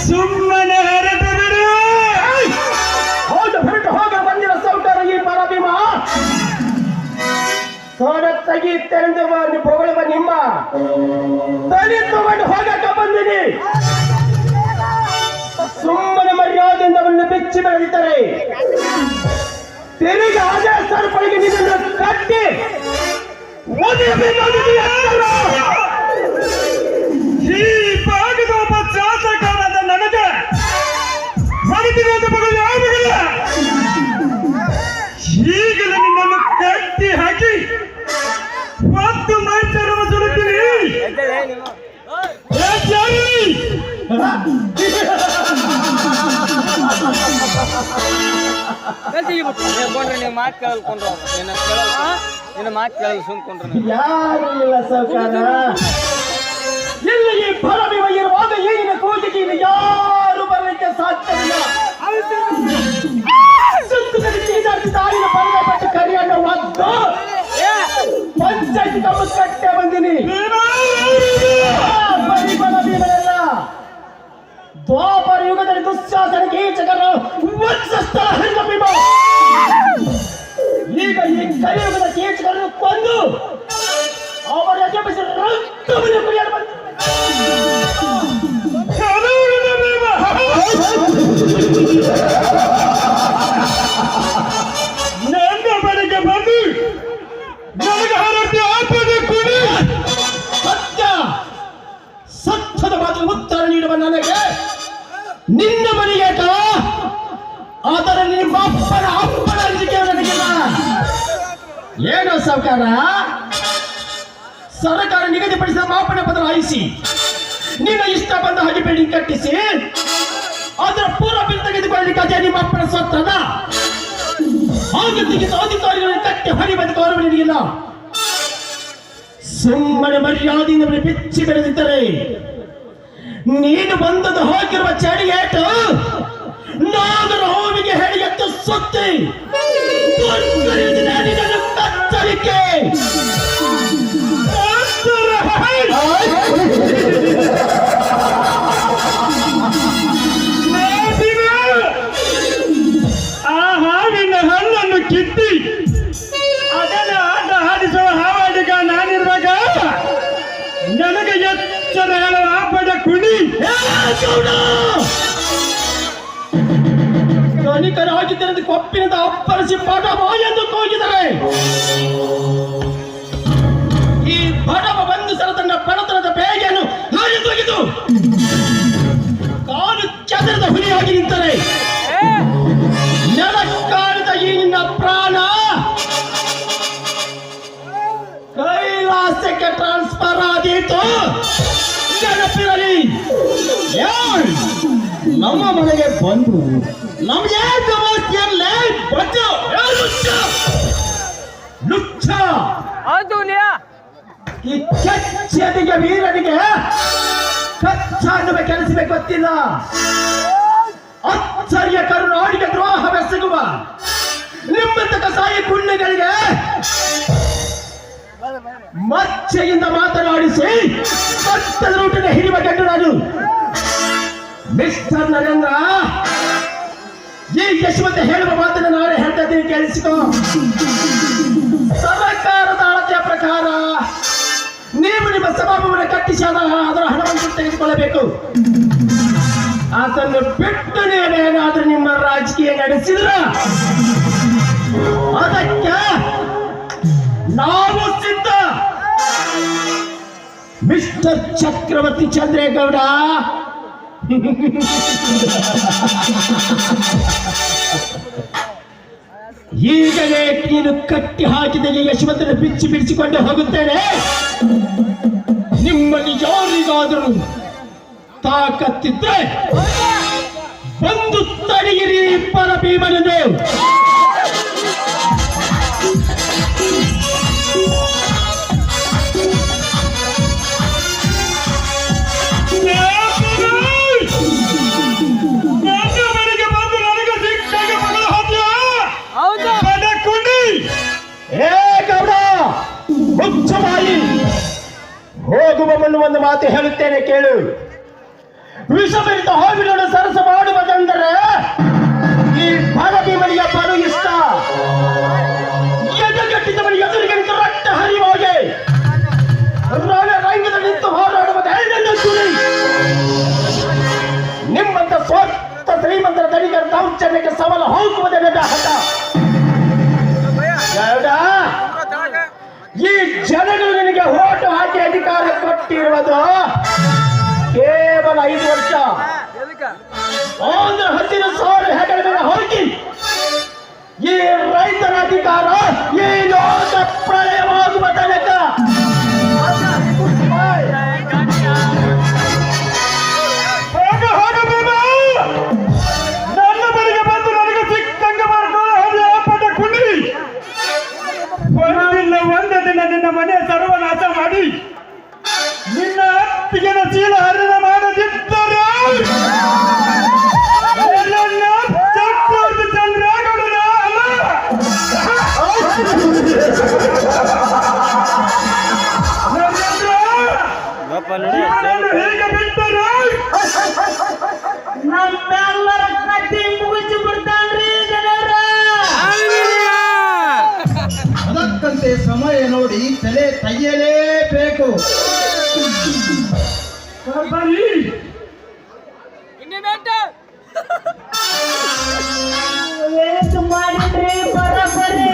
ಸುಮ್ಮನೆ ಹೊರಟು ಬಿಡು. ಹೌದು, ಹೊರಟು ಹೋಗ ಬಂದಿರೋ ಸೌಕರ್ಯ ಈ ಪರಭೀಮ ಸೋಡ ತೆಗೆಯುತ್ತೆಂದು ಹೊಗಳುವ ನಿಮ್ಮ ತಲೆ ತಗೊಂಡು ಹೋಗಕ್ಕೆ ಬಂದಿನಿ. ಸುಮ್ಮನೆ ಮರ್ಯಾದೆಯಿಂದ ಅವನ್ನ ಬೆಚ್ಚಿ ಬೆಳೆದಿದ್ದಾರೆ. ತಿರುಗಿ ಅದೇ ಸರ್ಪಳಿಗೆ ನಿನ್ನನ್ನು ಕಟ್ಟಿ ಈ ಭಾಗದ ಒಬ್ಬ ಶಾಸಕರಾದ ನನಗೆ ಹೊರಟಿರುವಂತ ಮಗಳು ಯಾರಿಲ್ಲ. ಈಗಲೇ ನಿನ್ನನ್ನು ಕಟ್ಟಿ ಹಾಕಿ ಒಂದು ಮೈಸೂರು ಸುಡುತ್ತೀನಿ. ನೀವು ಮಾತು ಕೇಳ್ಕೊಂಡ್ರು ನಿನ್ನ ಮಾತು ಕೇಳಲು ಸುಮ್ಕೊಂಡ್ರು ಯಾರು ಇಲ್ಲ ಸೌಕಾರ. ಇಲ್ಲಿಗೆ ಭರವೇ ಇರುವಾಗ ಈಗಿನ ಕೂಗಿಗೆ ಯಾರು ಬರಲಿಕ್ಕೆ ಸಾಧ್ಯವಿಲ್ಲ. ದಾರಿನ ಬಂದಪಟ್ಟು ಕರಿಯನ್ನು ಒದ್ದು ಪಂಚಾಯತ್ ಕಬ್ಬು ಕಟ್ಟೆ ಬಂದಿನಿ. ಭೀಮನಲ್ಲ, ದ್ವಾಪರ ಯುಗದಲ್ಲಿ ದುಶ್ಯಾಸನ ಕೀಚಕರು ವಂಶಸ್ಥಳ ಹೆಣ್ಣ ಭೀಮ. ಈಗ ಈ ಕಲಿಯುಗದ ಕೀಚಕರನ್ನು ಕೊಂದು ಅವರ ಎಬ್ಬಿಸಿ ರಕ್ತವನ್ನು ಕುಡಿಯಲು ಬಂದ ನನ್ನ ಬಳಿಗೆ ಬಂದು ನನಗೆ ಹರಟಿ ಆಪದೆ ಕುಡಿ. ಸತ್ಯ ಸತ್ಯದ ಮಾತು ಉತ್ತರ ನೀಡುವ ನನಗೆ ನಿನ್ನ ಮನೆಯಾಟ, ಆದರೆ ನಿಮ್ಮ ಅಪ್ಪನ ಅರಿಕೆ ನನಗಿಲ್ಲ. ಏನು ಸರ್ಕಾರ ಸರ್ಕಾರ ನಿಗದಿಪಡಿಸಿದ ಮಾಪನ ಪತ್ರ ಹಾಯಿಸಿ ನಿನ್ನ ಇಷ್ಟ ಬಂದ ಹಾಗೆ ಬಿಲ್ಡಿಂಗ್ ಕಟ್ಟಿಸಿ ಅದರ ಪೂರ್ವ ಬಿಲ್ ತೆಗೆದುಕೊಳ್ಳಲಿಕ್ಕೆ ಅದೇ ನಿಮ್ಮ ಅಪ್ಪನ ಸ್ವತ್ತದ ಹಾಗೆ ತೆಗೆದು ಅಧಿಕಾರಿಗಳನ್ನು ಕಟ್ಟಿ ಹರಿ ಬಂದು ಗೌರವ ನೀಡಿಲ್ಲ. ಸುಮ್ಮನೆ ಮರ್ಯಾದೆಯಿಂದ ಬೆಚ್ಚಿ ಬೆಳೆದಿದ್ದರೆ ನೀನು ಬಂದದ್ದು ಹೋಗಿರುವ ಚಳಿಯೇಟು ನಾಗರ ಹೋವಿಗೆ ಹೇಳಿ ಎತ್ತು ಸುತ್ತಿ ಕಚ್ಚಲಿಕ್ಕೆ ಆ ಹಾವಿನ ಹಣ್ಣನ್ನು ಕಿತ್ತಿ ಅದನ್ನು ಆಟ ಆಡಿಸುವ ಹಾವಾಡಿಗ ನಾನಿರುವಾಗ ನನಗೆ ಎಚ್ಚರ ಹೇಳುವ ಆಪದ ಕುಣಿ. ಧನಿಕರಾಗಿದ್ದರಿಂದ ಕೊಪ್ಪಿನಿಂದ ಅಪ್ಪರಿಸಿ ಬಡವ ಎಂದು ಕೂಗಿದರೆ ಈ ಬಡವ ಬಂದು ಸರತನ್ನ ಬಡತನದ ಬೇಗೆಯನ್ನು ಹಾರಿದೊಗೆದು ಕಾಲು ಚದರದ ಹುಲಿಯಾಗಿ ನಿಂತರೆ ನೆಲಕ್ಕಾಳಿದ ಈ ನಿನ್ನ ಪ್ರಾಣ ಕೈಲಾಸಕ್ಕೆ ಟ್ರಾನ್ಸ್ಫರ್ ಆದೀತು. ನೆನಪಿರಲಿ, ನಮ್ಮ ಮನೆಗೆ ಬಂದು ನಮಗೆ ಸಮಸ್ಯೆಯಲ್ಲೇ ಬಂದು ಲುಚ್ಚ ಈ ಕೆಚ್ಚದಿಗೆ ವೀರನಿಗೆ ಕಚ್ಚ ಅನ್ನುವ ಕೆಲಸವೇ ಗೊತ್ತಿಲ್ಲ. ಅಚ್ಚರಿಯ ಕರುನಾಡಿಗೆ ದ್ರೋಹವೆಸಗುವ ನಿಮ್ಮಂತ ಕಸಾಯಿ ಪುಣ್ಯಗಳಿಗೆ ಮಚ್ಚೆಯಿಂದ ಮಾತನಾಡಿಸಿ ಸತ್ತದ ರೂಟಿನ ಹಿಡಿಯುವ ಗಂಡು ನಾನು. ಮಿಸ್ಟರ್ ನರೇಂದ್ರ, ಈ ಯಶವಂತ ಹೇಳುವ ಮಾತನ್ನು ನಾಳೆ ಹೇಳ್ತಾ ಇದ್ದೀನಿ, ಕೇಳಿಸಿಕೋ. ಸರ್ಕಾರದ ಅಳತೆಯ ಪ್ರಕಾರ ನೀವು ನಿಮ್ಮ ಸಭಾಭವನ ಕಟ್ಟಿಸಿ ಅದರ ಹಣವನ್ನು ತೆಗೆದುಕೊಳ್ಳಬೇಕು. ಅದನ್ನು ಬಿಟ್ಟು ನೀವೇನಾದ್ರೂ ನಿಮ್ಮ ರಾಜಕೀಯ ನಡೆಸಿದ್ರ ಅದಕ್ಕೆ ನಾವು ಸಿದ್ಧ. ಮಿಸ್ಟರ್ ಚಕ್ರವರ್ತಿ ಚಂದ್ರೇಗೌಡ, ಈಗಲೇ ನೀನು ಕಟ್ಟಿ ಹಾಕಿದ ಯಶವಂತನ ಬಿಚ್ಚಿ ಬಿಡಿಸಿಕೊಂಡು ಹೋಗುತ್ತೇನೆ. ನಿಮ್ಮಲ್ಲಿ ಯಾರಿಗಾದರೂ ತಾಕತ್ತಿದ್ರೆ ಬಂದು ತಡೆಯಿರಿ ಪರಭೀಮನನ್ನು. ಹೋಗುವ ಮುನ್ನ ಒಂದು ಮಾತು ಹೇಳುತ್ತೇನೆ ಕೇಳು. ವಿಷಭರಿತ ಹಾವಿನೊಡ ನಂತರ ಧನಿಕರ ದೌರ್ಜನ್ಯಕ್ಕೆ ಸವಾಲು ಹೋಗುವುದೇ ನನ್ನ ಹಠ. ಗರುಡ, ಈ ಜನಗಳು ನಿನಗೆ ಓಟು ಹಾಕಿ ಅಧಿಕಾರ ಕೊಟ್ಟಿರುವುದು ಕೇವಲ 5 ವರ್ಷ. ಒಂದು 10,000 ಹೆಗಲ ಮೇಲೆ ಹೋಗಿ ಈ ರೈತರ ಅಧಿಕಾರ ಈ ಲೋಕ ಪ್ರಳಯವಾಗುವ ತನಕ ಹೋಗ ಬಾಬಾ, ನನ್ನ ಬಳಿಗೆ ಬಂದು ನನಗೆ ಸಿಕ್ಕಂಗ ಮಾಡ್ಕೊಳ್ಳೋ ಪಟ ಕುಂಡಿ ಒಂದು ದಿನ ನಿನ್ನ ಮನೆ ಸರ್ವನಾಶ ಮಾಡಿ ನಿನ್ನ ಅತ್ತಿಗೆನ ಚೀಲ ಹರಿದ ಮಾಡದಿದ್ದರೆ ಚಕ್ರವರ್ತಿ ಚಂದ್ರಗೌಡನ ಅಲ್ಲ ಹೇಗೆ ಬಿಟ್ಟರು ನಮ್ಮೆಲ್ಲರ ಕಟ್ಟಿ ಮುಗಿಸಿ ಬಿಡ್ತಾನ್ರಿ ಜನರ. ಅದಕ್ಕಂತೆ ಸಮಯ ನೋಡಿ ತಲೆ ತೆಗೆಯಲೇಬೇಕು. ಬರೀ ಏನು ಮಾಡಿದ್ರಿ ಬರಬರಿ